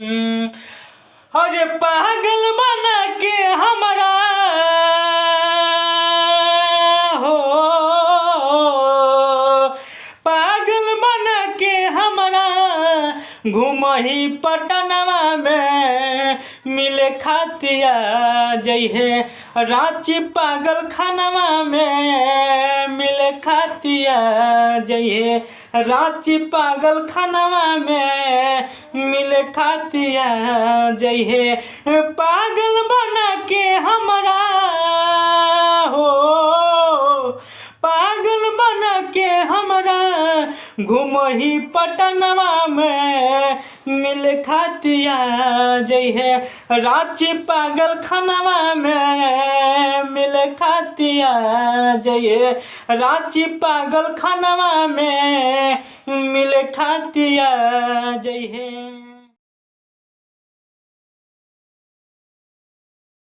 हम्म, अरे पागल बना के हमरा हो, पागल बना के हमरा घुमही पटनवा में मिले खातिया जइहे रांची पागल खानवा में मिले खातिया जइहे रांची पागल खानवा में मिले खातिया जइहे पागल बना के हमरा हो, पागल बना के हमरा घुमही पटनवा में मिल खातिया जइहे रांची पागल खानवा में मिल खातिया जइहे रांची पागल खानवा में मिल खातिया जइहे।